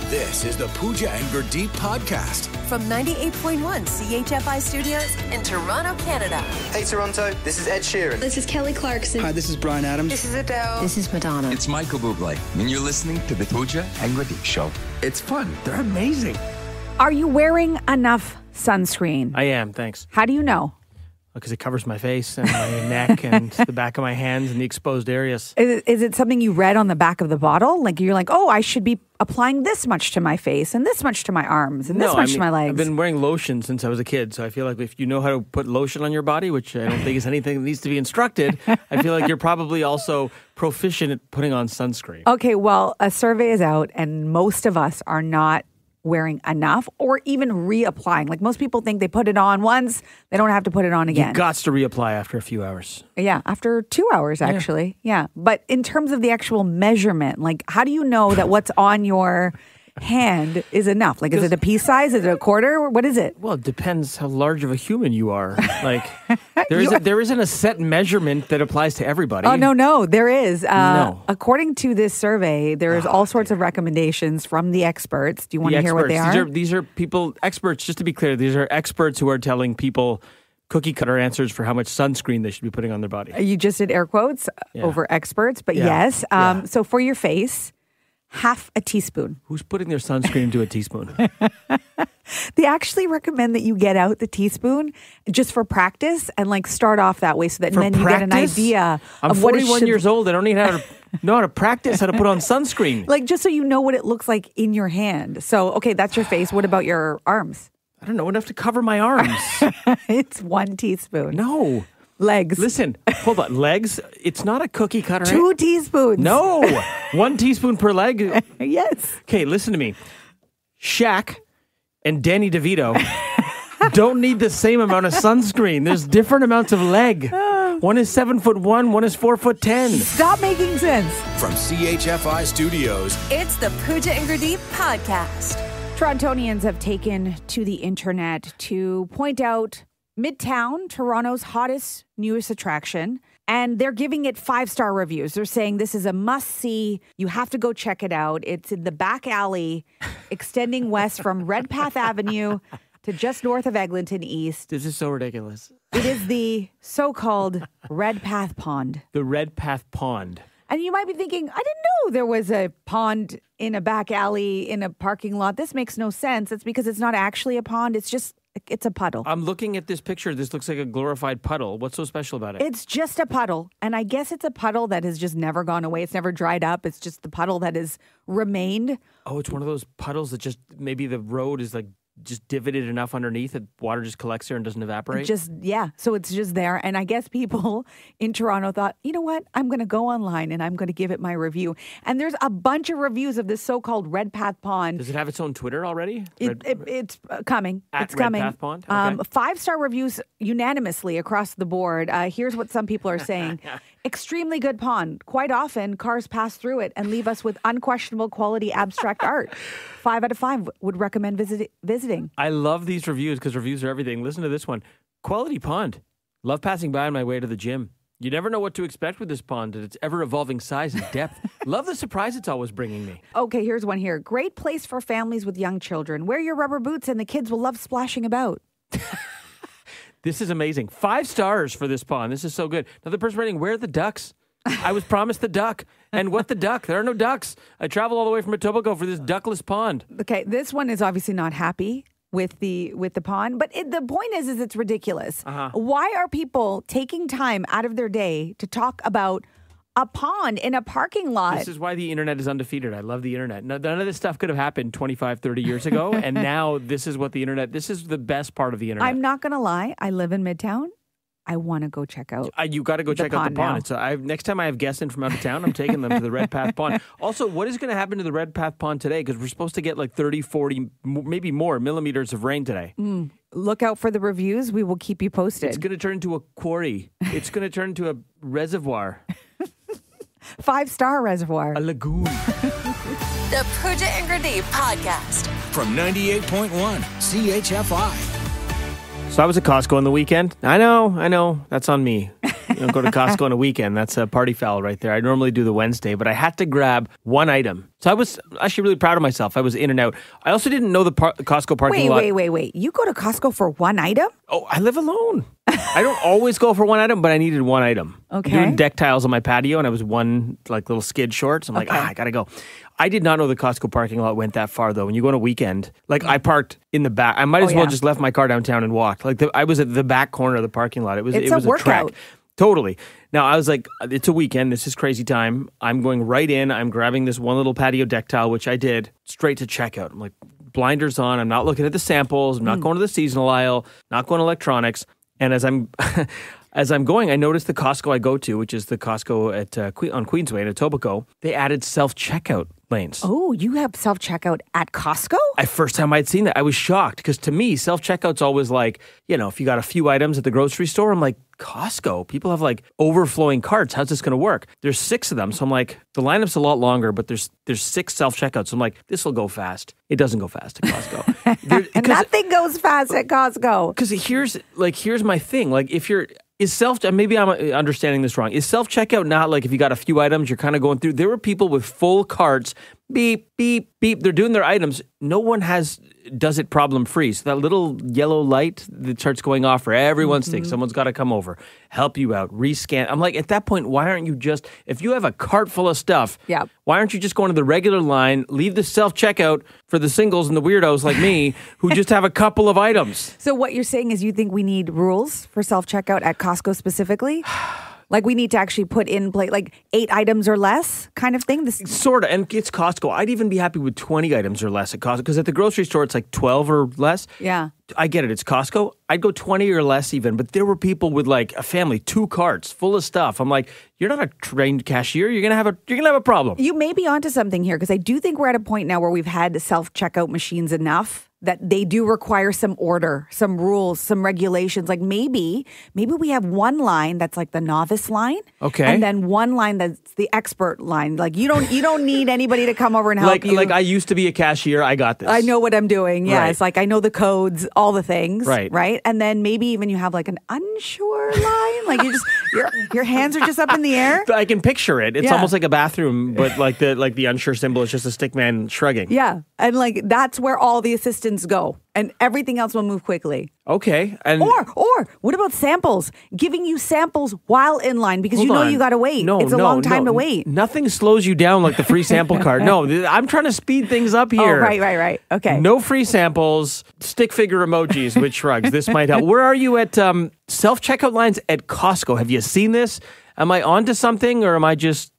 This is the Pooja and Gurdeep podcast. From 98.1 CHFI Studios in Toronto, Canada. Hey Toronto, this is Ed Sheeran. This is Kelly Clarkson. Hi, this is Bryan Adams. This is Adele. This is Madonna. It's Michael Bublé, and you're listening to the Pooja and Gurdeep Show. It's fun. They're amazing. Are you wearing enough sunscreen? I am, thanks. How do you know? Because it covers my face and my neck and the back of my hands and the exposed areas. Is it something you read on the back of the bottle? Like you're like, oh, I should be applying this much to my face and this much to my arms and this much to my legs. I've been wearing lotion since I was a kid, so I feel like if you know how to put lotion on your body, which I don't think is anything that needs to be instructed, I feel like you're probably also proficient at putting on sunscreen. Okay, well, a survey is out and most of us are not wearing enough or even reapplying. Like most people think they put it on once, they don't have to put it on again. You've got to reapply after a few hours. Yeah, after 2 hours actually. Yeah. But in terms of the actual measurement, like how do you know that what's on your hand is enough? Like is it a pea size? Is it a quarter? What is it? Well, it depends how large of a human you are. Like there isn't a set measurement that applies to everybody. Oh, no, there is. No. According to this survey, there is all sorts of recommendations from the experts. Do you want to hear what they are? These are people, experts, just to be clear, these are experts who are telling people cookie cutter answers for how much sunscreen they should be putting on their body. You just did air quotes over experts, but yes. So for your face, half a teaspoon. Who's putting their sunscreen into a teaspoon? They actually recommend that you get out the teaspoon just for practice and like start off that way so that then you get an idea of what it should. I'm 41 years old. I don't even know how to practice how to put on sunscreen. Like just so you know what it looks like in your hand. So, okay, that's your face. What about your arms? I don't know, enough to cover my arms. It's 1 teaspoon. No. Legs. Listen, hold on. Legs, it's not a cookie cutter. 2 teaspoons. No. 1 teaspoon per leg. Yes. Okay, listen to me. Shaq and Danny DeVito don't need the same amount of sunscreen. There's different amounts of leg. One is 7'1", one is 4'10". Stop making sense. From CHFI Studios, It's the Pooja and Gurdeep podcast. Torontonians have taken to the internet to point out Midtown, Toronto's hottest, newest attraction, and they're giving it 5-star reviews. They're saying this is a must-see. You have to go check it out. It's in the back alley, extending west from Redpath Avenue to just north of Eglinton East. This is so ridiculous. It is the so-called Redpath Pond. The Redpath Pond. And you might be thinking, I didn't know there was a pond in a back alley in a parking lot. This makes no sense. It's because it's not actually a pond. It's a puddle. I'm looking at this picture. This looks like a glorified puddle. What's so special about it? It's just a puddle. And I guess it's a puddle that has just never gone away. It's never dried up. It's just the puddle that has remained. Oh, it's one of those puddles that just maybe the road is like just divoted enough underneath that water just collects there and doesn't evaporate? So it's just there. And I guess people in Toronto thought, you know what? I'm going to go online and I'm going to give it my review. And there's a bunch of reviews of this so-called Redpath Pond. Does it have its own Twitter already? It's coming. At it's coming. Redpath Pond? Okay. 5-star reviews unanimously across the board. Here's what some people are saying. Extremely good pond. Quite often, cars pass through it and leave us with unquestionable quality abstract art. 5 out of 5 would recommend visiting. I love these reviews because reviews are everything. Listen to this one. Quality pond. Love passing by on my way to the gym. You never know what to expect with this pond and its ever-evolving size and depth. Love the surprise it's always bringing me. Okay, here's one here. Great place for families with young children. Wear your rubber boots and the kids will love splashing about. This is amazing. 5 stars for this pond. This is so good. Another person writing, where are the ducks? I was promised the duck. And what the duck? There are no ducks. I travel all the way from Etobicoke for this duckless pond. Okay, this one is obviously not happy with the pond, but the point is it's ridiculous. Why are people taking time out of their day to talk about a pond in a parking lot? This is why the internet is undefeated. I love the internet. None of this stuff could have happened 25, 30 years ago. And now this is the best part of the internet. I'm not going to lie. I live in Midtown. I want to go check out. You got to go check out the pond. Next time I have guests in from out of town, I'm taking them to the Redpath Pond. Also, what is going to happen to the Redpath Pond today? Because we're supposed to get like 30, 40, maybe more millimeters of rain today. Look out for the reviews. We will keep you posted. It's going to turn into a quarry. It's going to turn into a reservoir. 5-star reservoir. A lagoon. The Pooja and Gurdeep podcast. From 98.1 CHFI. So I was at Costco on the weekend. I know. That's on me. don't go to Costco on a weekend. That's a party foul right there. I normally do the Wednesday, but I had to grab one item. So I was actually really proud of myself. I was in and out. I also didn't know the Costco parking lot. Wait. You go to Costco for one item? Oh, I live alone. I don't always go for one item, but I needed one item. Okay. I'm doing deck tiles on my patio, and I was one like little skid short. So I'm like, I gotta go. I did not know the Costco parking lot went that far, though. When you go on a weekend, like I parked in the back. I might as well just left my car downtown and walked. Like I was at the back corner of the parking lot. It was a workout. Trek. Totally. Now, I was like, it's a weekend. This is crazy time. I'm going right in. I'm grabbing this one little patio deck tile, which I did, straight to checkout. I'm like, blinders on. I'm not looking at the samples. I'm not going to the seasonal aisle, not going to electronics. And as I'm as I'm going, I noticed the Costco I go to, which is the Costco at on Queensway in Etobicoke, they added self-checkout lanes. Oh, you have self-checkout at Costco? First time I'd seen that, I was shocked because to me, self-checkout's always like, if you got a few items at the grocery store, I'm like, Costco, people have like overflowing carts. How's this going to work? There's 6 of them. So I'm like, the lineup's a lot longer, but there's 6 self-checkouts. So I'm like, this will go fast. It doesn't go fast at Costco. Nothing goes fast at Costco. Because here's my thing. Like maybe I'm understanding this wrong. Is self-checkout not like if you got a few items, you're kind of going through? There were people with full carts, beep, beep, beep. They're doing their items. No one does it problem-free. So that little yellow light that starts going off for everyone's thing. Someone's got to come over, help you out, rescan. I'm like, at that point, why aren't you if you have a cart full of stuff, why aren't you just going to the regular line, leave the self-checkout for the singles and the weirdos like me who just have a couple of items? So what you're saying is you think we need rules for self-checkout at Costco specifically? Like we need to actually put in play like 8 items or less kind of thing? Sort of. And it's Costco. I'd even be happy with 20 items or less at Costco because at the grocery store, it's like 12 or less. Yeah. I get it. It's Costco. I'd go 20 or less even. But there were people with like a family, 2 carts full of stuff. I'm like, you're not a trained cashier. You're gonna have a problem. You may be onto something here because I do think we're at a point now where we've had self-checkout machines enough that they do require some order, some rules, some regulations. Like maybe we have one line that's like the novice line. Okay. And then one line that's the expert line. Like you don't need anybody to come over and help you. Like I used to be a cashier. I got this. I know what I'm doing. Yeah. Right. It's like I know the codes, all the things. Right. Right. And then maybe even you have like an unsure line. Like your hands are just up in the air. I can picture it. It's almost like a bathroom, but like the unsure symbol is just a stick man shrugging. Yeah. And like that's where all the assistants go. And everything else will move quickly. Okay. And or what about samples? Giving you samples while in line because you got to wait. It's a long time to wait. Nothing slows you down like the free sample card. No, I'm trying to speed things up here. Oh, right. Okay. No free samples, stick figure emojis with shrugs. This might help. Where are you at self-checkout lines at Costco? Have you seen this? Am I onto something or am I just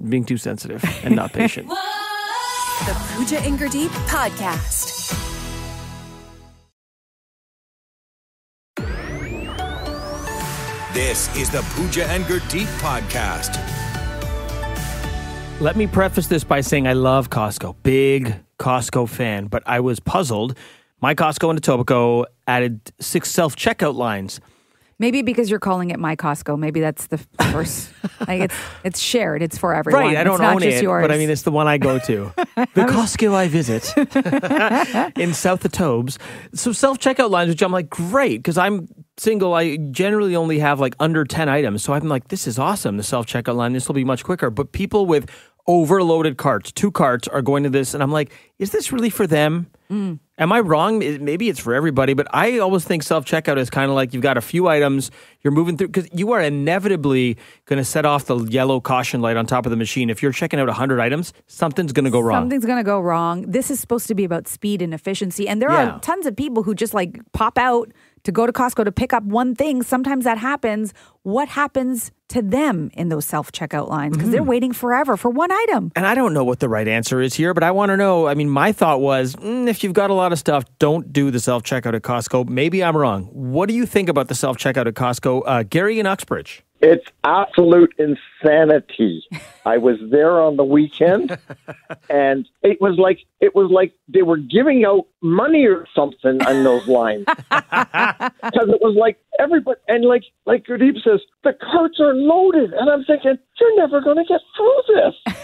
being too sensitive and not patient? The Pooja and Gurdeep Podcast. This is the Pooja and Gurdeep Podcast. Let me preface this by saying I love Costco. Big Costco fan. But I was puzzled. My Costco in Etobicoke added 6 self-checkout lines. Maybe because you're calling it my Costco. Maybe that's the first. Like it's shared. It's for everyone. Right. I don't own it, but I mean, it's the one I go to. The Costco I visit in South Etobes. So self-checkout lines, which I'm like, great, because I'm single. I generally only have like under 10 items. So I'm like, this is awesome. The self-checkout line, this will be much quicker. But people with overloaded carts, 2 carts are going to this. And I'm like, is this really for them? Am I wrong? Maybe it's for everybody, but I always think self-checkout is kind of like you've got a few items, you're moving through, because you are inevitably going to set off the yellow caution light on top of the machine. If you're checking out 100 items, something's going to go wrong. Something's going to go wrong. This is supposed to be about speed and efficiency. And there are tons of people who just like pop out to go to Costco to pick up one thing. Sometimes that happens. What happens to them in those self-checkout lines? Because they're waiting forever for one item. And I don't know what the right answer is here, but I want to know. I mean, my thought was, if you've got a lot of stuff, don't do the self-checkout at Costco. Maybe I'm wrong. What do you think about the self-checkout at Costco? Gary in Uxbridge. It's absolute insanity. I was there on the weekend, and it was like they were giving out money or something on those lines. Because it was like everybody, and like Gurdeep says, the carts are loaded, and I'm thinking, you're never going to get through this.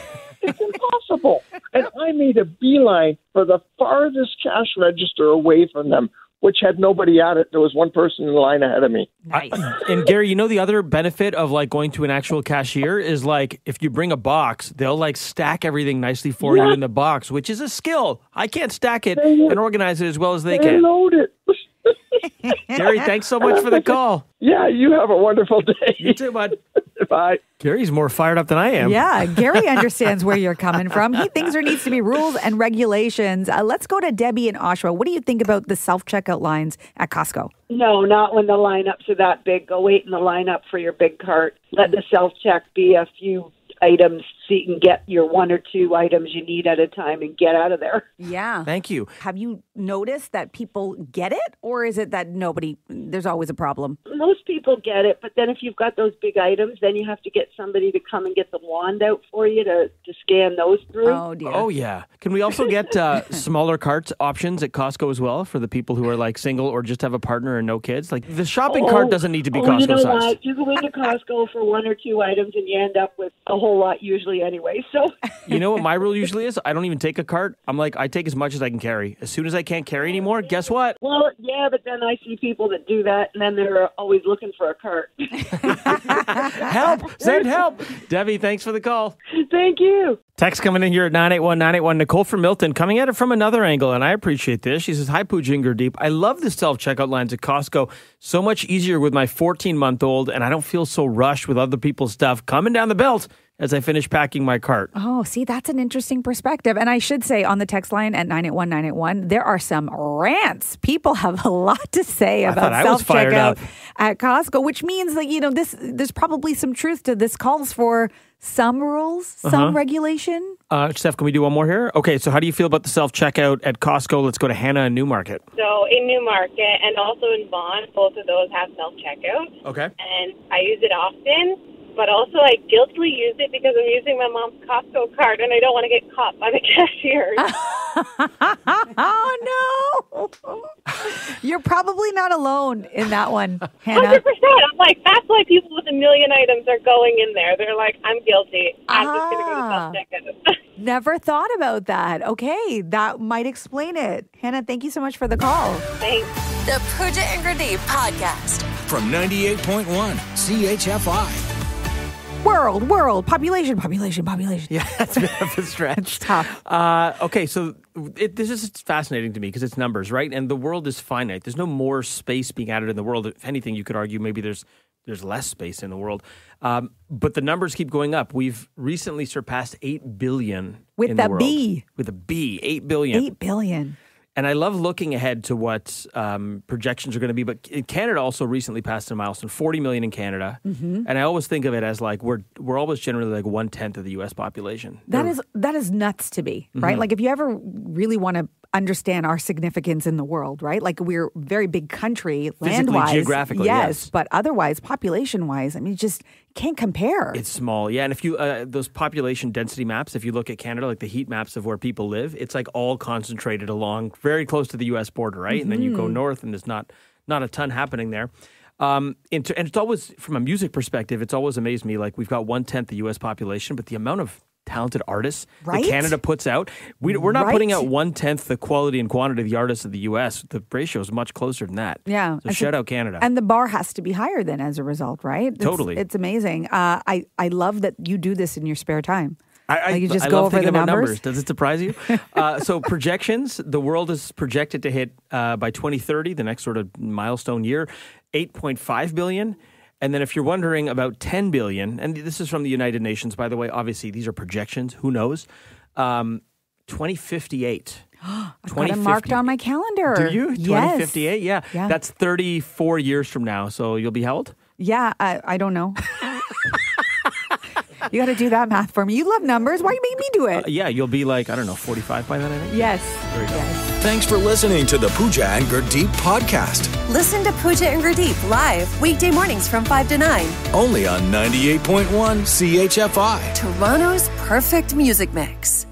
It's impossible. And I made a beeline for the farthest cash register away from them, which had nobody at it. There was one person in line ahead of me. Nice. And Gary, you know the other benefit of like going to an actual cashier is like if you bring a box, they'll like stack everything nicely for you in the box, which is a skill. I can't stack it and organize it as well as they They can. load it. Gary, thanks so much for the call. Yeah, you have a wonderful day. You too, bud. Bye. Gary's more fired up than I am. Yeah, Gary understands where you're coming from. He thinks there needs to be rules and regulations. Let's go to Debbie in Oshawa. What do you think about the self-checkout lines at Costco? No, not when the lineups are that big. Go wait in the lineup for your big cart. Let the self-check be a few items so you can get your one or two items you need at a time and get out of there. Yeah. Thank you. Have you noticed that people get it, or is it that there's always a problem? Most people get it, but then if you've got those big items, then you have to get somebody to come and get the wand out for you to scan those through. Oh, dear. Oh, yeah. Can we also get smaller carts options at Costco as well for the people who are like single or just have a partner and no kids? Like the shopping cart doesn't need to be Costco you know sized. what? You go into Costco for one or two items and you end up with a whole lot usually anyway. So You know what my rule usually is? I don't even take a cart. I'm like, I take as much as I can carry. As soon as I can't carry anymore, guess what? well, yeah, but then I see people that do that and then they're always looking for a cart. Help! Send help! Debbie, thanks for the call. Thank you. Text coming in here at 981-981. Nicole from Milton coming at it from another angle, and I appreciate this. She says, hi, Pooja and Gurdeep. I love the self-checkout lines at Costco. So much easier with my 14-month-old, and I don't feel so rushed with other people's stuff coming down the belt as I finish packing my cart. Oh, see, that's an interesting perspective. And I should say on the text line at 981-981, there are some rants. People have a lot to say about self-checkout at Costco, which means that, there's probably some truth to this. Calls for some rules, some regulation. Steph, can we do one more here? Okay, so how do you feel about the self-checkout at Costco? Let's go to Hannah in Newmarket. So in Newmarket and also in Vaughan, both of those have self-checkout. Okay. And I use it often. But also, I guiltily use it because I'm using my mom's Costco card, and I don't want to get caught by the cashier. Oh, no. You're probably not alone in that one, Hannah. 100%. I'm like, that's why people with a million items are going in there. They're like, I'm guilty. I'm just going to go to self-checkout. Never thought about that. Okay, that might explain it. Hannah, thank you so much for the call. Thanks. The Pooja and Gurdeep podcast. From 98.1 CHFI. World, population. Yeah, that's a bit of a stretch. Tough. Okay, so this is fascinating to me because it's numbers, right? And the world is finite. There's no more space being added in the world. If anything, you could argue maybe there's less space in the world. But the numbers keep going up. We've recently surpassed 8 billion in the world. With a B, 8 billion. 8 billion. And I love looking ahead to what projections are going to be. But Canada also recently passed a milestone, 40 million in Canada. Mm-hmm. And I always think of it as like we're always generally like 1/10 of the U.S. population. That is nuts to be, right? Mm-hmm. Like if you ever really want to understand our significance in the world, right? Like we're a very big country land-wise. Geographically, yes. But otherwise, population-wise, I mean, just can't compare. It's small, yeah. And if you, those population density maps, if you look at Canada, like the heat maps of where people live, it's like all concentrated along very close to the U.S. border, right? Mm-hmm. And then you go north and there's not a ton happening there. And it's always, from a music perspective, it's always amazed me, like we've got 1/10 the U.S. population, but the amount of talented artists that Canada puts out. We're not putting out 1/10 the quality and quantity of the artists of the U.S. The ratio is much closer than that. Yeah. So shout out Canada. And the bar has to be higher then as a result, right? Totally. It's amazing. I love that you do this in your spare time. You just I go love over the about numbers. Does it surprise you? So projections, the world is projected to hit by 2030, the next sort of milestone year, 8.5 billion. And then if you're wondering about 10 billion, and this is from the United Nations, by the way, obviously these are projections, who knows? 2058. I've got it marked on my calendar. Do you? Yes. 2058? Yeah. That's 34 years from now. So you'll be how old? Yeah, I don't know. You got to do that math for me. You love numbers. Why you make me do it? Yeah, you'll be like, I don't know, 45 by then, I think? Yes. There you go. Yes. Thanks for listening to the Pooja and Gurdeep podcast. Listen to Pooja and Gurdeep live weekday mornings from 5 to 9. Only on 98.1 CHFI. Toronto's perfect music mix.